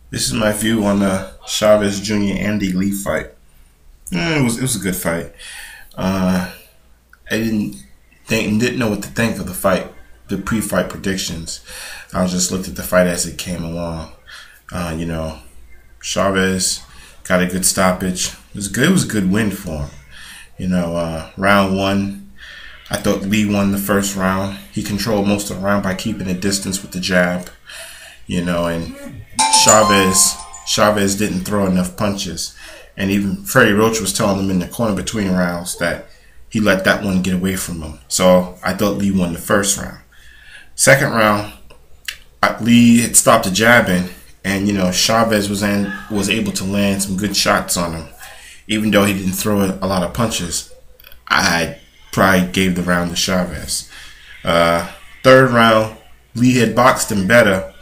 This is my view on the Chavez Jr. Andy Lee fight. It was a good fight. I didn't know what to think of the fight, the pre-fight predictions. I just looked at the fight as it came along. Chavez got a good stoppage. It was good. It was a good win for him. Round one, I thought Lee won the first round. He controlled most of the round by keeping a distance with the jab. And Chavez didn't throw enough punches. And even Freddie Roach was telling him in the corner between rounds that he let that one get away from him. So I thought Lee won the first round. Second round, Lee had stopped the jabbing, and Chavez was able to land some good shots on him. Even though he didn't throw a lot of punches, I probably gave the round to Chavez. Third round, Lee had boxed him better.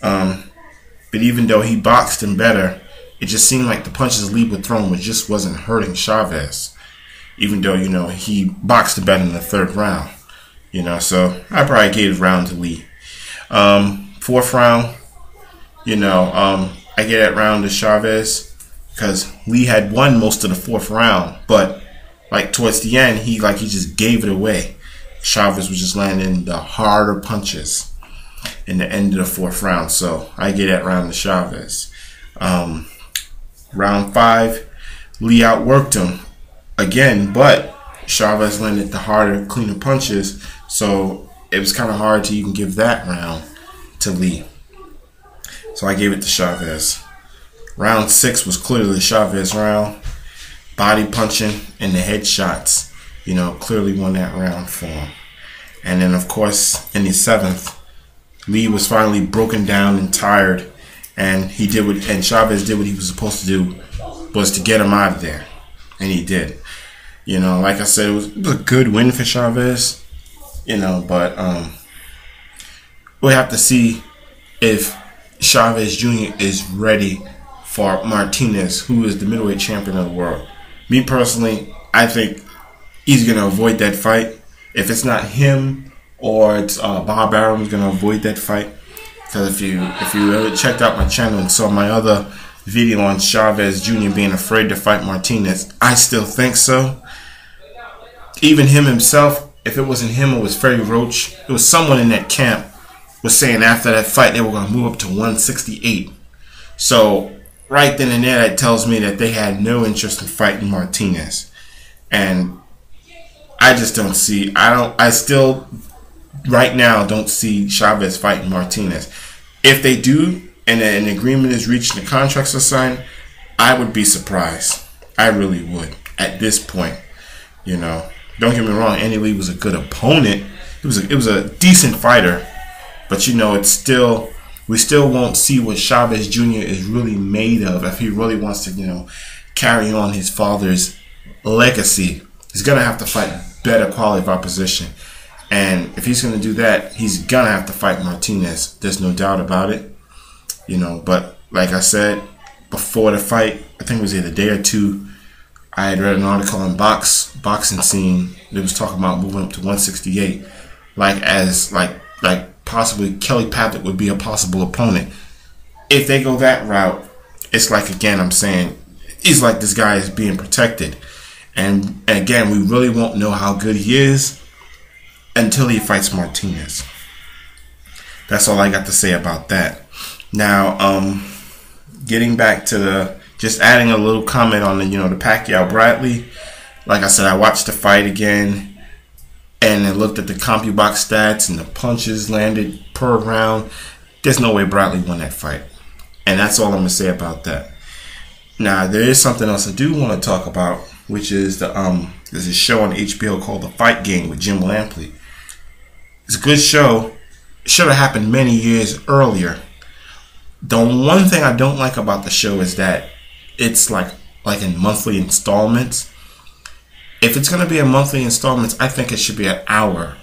But even though he boxed him better, it just seemed like the punches Lee was throwing just wasn't hurting Chavez. Even though, he boxed him better in the third round. So I probably gave the round to Lee. Fourth round, I gave that round to Chavez because Lee had won most of the fourth round, but like towards the end, he just gave it away. Chavez was just landing the harder punches in the end of the fourth round, so I gave that round to Chavez. Round five, Lee outworked him again, but Chavez landed the harder, cleaner punches, so it was kind of hard to even give that round to Lee. So I gave it to Chavez. Round six was clearly the Chavez round. Body punching and the headshots, clearly won that round for him. And then, of course, in the seventh, Lee was finally broken down and tired, and Chavez did what he was supposed to do, was to get him out of there, and he did. Like I said, it was a good win for Chavez, but we'll have to see if Chavez Jr. is ready for Martinez, who is the middleweight champion of the world. Me personally, I think he's going to avoid that fight. If it's not him or it's Bob Arum's going to avoid that fight. Because if you ever checked out my channel and saw my other video on Chavez Jr. being afraid to fight Martinez, I still think so. Even him himself, if it wasn't him, it was Freddie Roach. It was someone in that camp was saying after that fight they were going to move up to 168. So right then and there, that tells me that they had no interest in fighting Martinez. And I just don't see, I still right now don't see Chavez fighting Martinez. If they do and an agreement is reached and the contracts are signed, I would be surprised. I really would at this point. Don't get me wrong, Andy Lee was a good opponent. It was a decent fighter, but we still won't see what Chavez Jr. is really made of. If he really wants to, carry on his father's legacy, he's gonna have to fight better quality of opposition. And if he's gonna do that, he's gonna have to fight Martinez. There's no doubt about it. But like I said before the fight, I think it was either a day or two, I had read an article on Boxing Scene that was talking about moving up to 168, like possibly Kelly Patrick would be a possible opponent. If they go that route, it's like, again, I'm saying, it's like this guy is being protected. And again, we really won't know how good he is until he fights Martinez. That's all I got to say about that. Now, getting back to just adding a little comment on the Pacquiao Bradley. Like I said, I watched the fight again and I looked at the CompuBox stats and the punches landed per round. There's no way Bradley won that fight. And that's all I'm going to say about that. Now, there is something else I do want to talk about, which is there's a show on HBO called The Fight Game with Jim Lampley. It's a good show. It should have happened many years earlier. The one thing I don't like about the show is that it's like in monthly installments. If it's going to be a monthly installments, I think it should be an hour.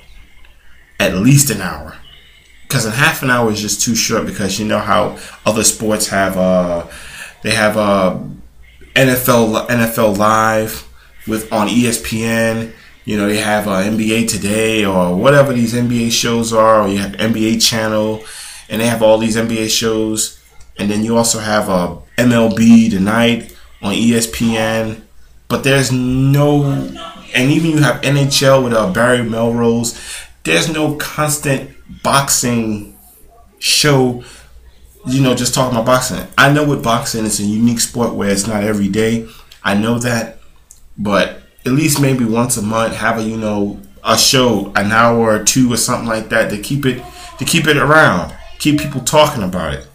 At least an hour. Because a half an hour is just too short, because you know how other sports have NFL Live on ESPN. They have NBA Today or whatever these NBA shows are, or you have NBA Channel, and they have all these NBA shows. And then you also have a MLB Tonight on ESPN. But there's no, and even you have NHL with Barry Melrose. There's no constant boxing show, just talking about boxing. I know with boxing, it's a unique sport where it's not every day. I know that. But at least maybe once a month, have a show, an hour or two or something like that to keep it around, keep people talking about it.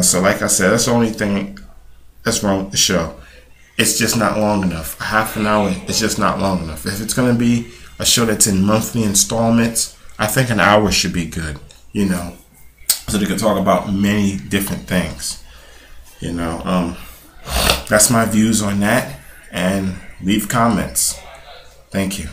So like I said, that's the only thing that's wrong with the show. It's just not long enough. A half an hour is just not long enough. If it's going to be a show that's in monthly installments, I think an hour should be good, so they can talk about many different things. That's my views on that, and leave comments. Thank you.